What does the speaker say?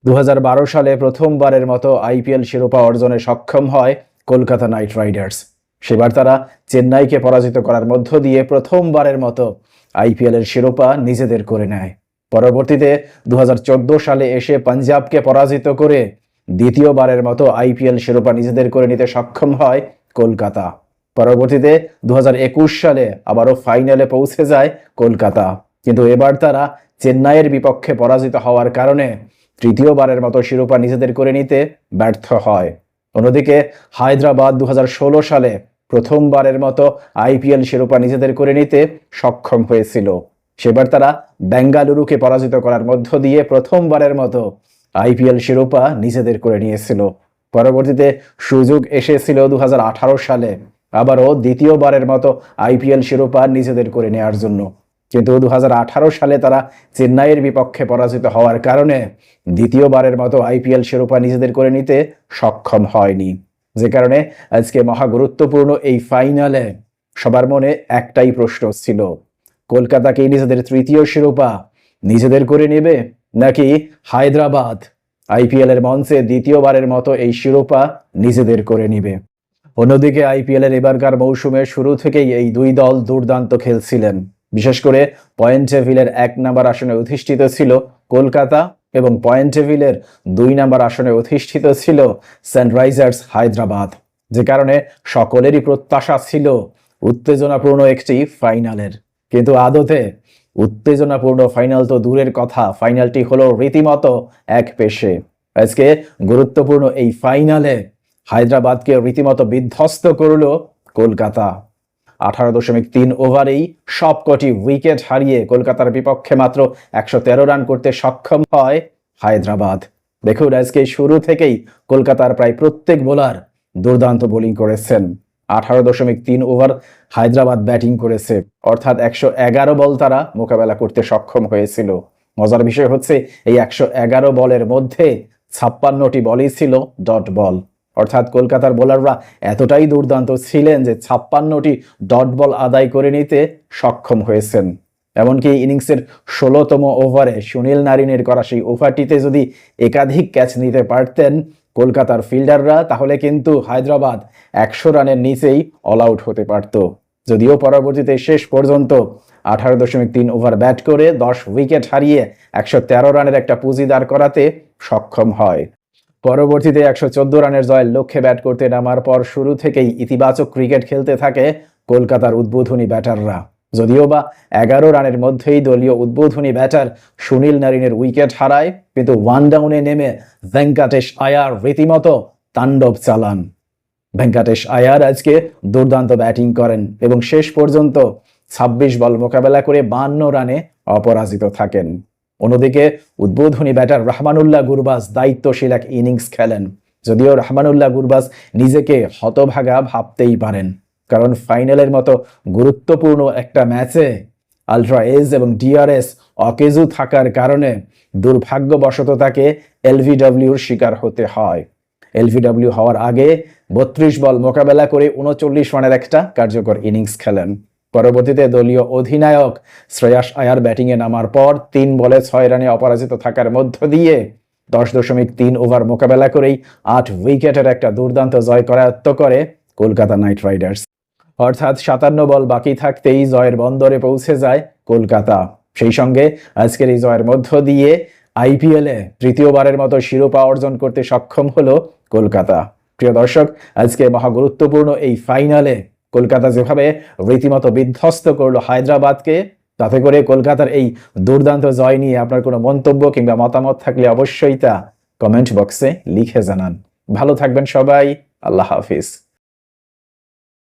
2012 সালে প্রথমবারের মতো আইপিএল শিরোপা অর্জনে সক্ষম হয় কলকাতা নাইট রাইডার্স। সেবার তারা চেন্নাইকে পরাজিত করার মধ্য দিয়ে প্রথমবারের মতো আইপিএলের শিরোপা নিজেদের করে নেয়। পরবর্তীতে 2014 সালে এসে পাঞ্জাবকে পরাজিত করে দ্বিতীয়বারের মতো আইপিএল শিরোপা নিজেদের করে নিতে সক্ষম হয় কলকাতা। পরবর্তীতে 2021 সালে আবারও ফাইনালে পৌঁছে যায় কলকাতা, কিন্তু এবার তারা চেন্নাইয়ের বিপক্ষে পরাজিত হওয়ার কারণে তৃতীয়বারের মতো শিরোপা নিজেদের করে নিতে ব্যর্থ হয়। অন্যদিকে হায়দ্রাবাদ 2016 সালে প্রথমবারের মতো আইপিএল শিরোপা নিজেদের করে নিতে সক্ষম হয়েছিল। সেবার তারা বেঙ্গালুরুকে পরাজিত করার মধ্য দিয়ে প্রথমবারের মতো আইপিএল শিরোপা নিজেদের করে নিয়েছিল। পরবর্তীতে সুযোগ এসেছিল 2018 সালে আবারও দ্বিতীয়বারের মতো আইপিএল শিরোপা নিজেদের করে নেওয়ার জন্য, কিন্তু 2018 সালে তারা চেন্নাইয়ের বিপক্ষে পরাজিত হওয়ার কারণে দ্বিতীয়বারের মতো আইপিএল শিরোপা নিজেদের করে নিতে সক্ষম হয়নি। যে কারণে আজকে মহা গুরুত্বপূর্ণ এই ফাইনালে সবার মনে একটাই প্রশ্ন ছিল, কলকাতাকে নিজেদের তৃতীয় শিরোপা নিজেদের করে নেবে নাকি হায়দ্রাবাদ আইপিএল এর মঞ্চে দ্বিতীয়বারের মতো এই শিরোপা নিজেদের করে নিবে। অন্যদিকে আইপিএল এর এবারকার মৌসুমের শুরু থেকেই এই দুই দল দুর্দান্ত খেলছিলেন। বিশেষ করে পয়েন্ট টেবিলের 1 নম্বর আসনে অধিষ্ঠিত ছিল কলকাতা এবং পয়েন্ট টেবিলের 2 নম্বর আসনে অধিষ্ঠিত ছিল সানরাইজার্স হায়দ্রাবাদ। যে কারণে সকলেরই প্রত্যাশা ছিল উত্তেজনাপূর্ণ একটি ফাইনালের, কিন্তু আদতে উত্তেজনাপূর্ণ ফাইনাল তো দূরের কথা, ফাইনালটি হলো রীতিমতো এক পেশে। আজকে গুরুত্বপূর্ণ এই ফাইনালে হায়দ্রাবাদকে রীতিমতো বিধ্বস্ত করল কলকাতা। 18.3 ওভারেই সবকটি উইকেট হারিয়ে কলকাতার বিপক্ষে মাত্র 113 রান করতে সক্ষম হয় হায়দ্রাবাদ। দেখুন, আজকে শুরু থেকেই কলকাতার প্রায় প্রত্যেক বোলার দুর্দান্ত বোলিং করেছেন। 18.3 ওভার হায়দ্রাবাদ ব্যাটিং করেছে, অর্থাৎ 111 বল তারা মোকাবেলা করতে সক্ষম হয়েছিল। মজার বিষয় হচ্ছে এই 111 বলের মধ্যে 56টি বলই ছিল ডট বল, অর্থাৎ কলকাতার বোলাররা এতটাই দুর্দান্ত ছিলেন যে 56টি ডট বল আদায় করে নিতে সক্ষম হয়েছেন। এমনকি ইনিংসের 16তম ওভারে সুনীল নারিনের করা সেই ওভারটিতে যদি একাধিক ক্যাচ নিতে পারতেন কলকাতার ফিল্ডাররা, তাহলে কিন্তু হায়দ্রাবাদ 100 রানের নিচেই অল আউট হতে পারত। যদিও পরবর্তীতে শেষ পর্যন্ত 18.3 ওভার ব্যাট করে 10 উইকেট হারিয়ে 113 রানের একটা পুঁজি দাঁড় করাতে সক্ষম হয়। পরবর্তীতে 114 রানের জয়ের লক্ষ্যে ব্যাট করতে নামার পর শুরু থেকেই ইতিবাচক ক্রিকেট খেলতে থাকে কলকাতার উদ্বোধনী ব্যাটাররা। যদিও বা 11 রানের মধ্যেই দলীয় উদ্বোধনী ব্যাটার সুনীল নারিনের উইকেট হারায়, কিন্তু ওয়ান ডাউনে নেমে ভেঙ্কাটেশ আয়ার রীতিমতো তাণ্ডব চালান। ভেঙ্কাটেশ আয়ার আজকে দুর্দান্ত ব্যাটিং করেন এবং শেষ পর্যন্ত 26 বল মোকাবেলা করে 52 রানে অপরাজিত থাকেন। অন্যদিকে উদ্বোধনী ব্যাটার রহমানুল্লাহ গুরবাজ দায়িত্বশীল এক ইনিংস খেলেন। যদিও রহমানুল্লাহ গুরবাজ নিজেকে হতভাগা ভাবতেই পারেন, কারণ ফাইনালের মতো গুরুত্বপূর্ণ একটা ম্যাচে আলট্রা এজ এবং ডিআরএস অকেজু থাকার কারণে দুর্ভাগ্যবশত তাকে এলভিডব্লিউর শিকার হতে হয়। এলভিডব্লিউ হওয়ার আগে 32 বল মোকাবেলা করে 39 রানের একটা কার্যকর ইনিংস খেলেন। পরবর্তীতে দলীয় অধিনায়ক শ্রেয়াস আয়ার ব্যাটিংয়ে নামার পর 3 বলে 6 রানে অপরাজিত থাকার মধ্য দিয়ে 10.3 ওভার মোকাবেলা করেই 8 উইকেটের একটা দুর্দান্ত জয় করায়ত্ত করে কলকাতা নাইট রাইডার্স। অর্থাৎ 57 বল বাকি থাকতেই জয়ের বন্দরে পৌঁছে যায় কলকাতা। সেই সঙ্গে আজকের এই জয়ের মধ্য দিয়ে আইপিএলে তৃতীয়বারের মতো শিরোপা অর্জন করতে সক্ষম হলো কলকাতা। প্রিয় দর্শক, আজকে মহা গুরুত্বপূর্ণ এই ফাইনালে কলকাতা যেভাবে রীতিমতো বিধ্বস্ত করলো হায়দ্রাবাদকে, তাতে করে কলকাতার এই দুর্দান্ত জয় নিয়ে আপনার কোনো মন্তব্য কিংবা মতামত থাকলে অবশ্যই তা কমেন্ট বক্সে লিখে জানান। ভালো থাকবেন সবাই, আল্লাহ হাফিজ।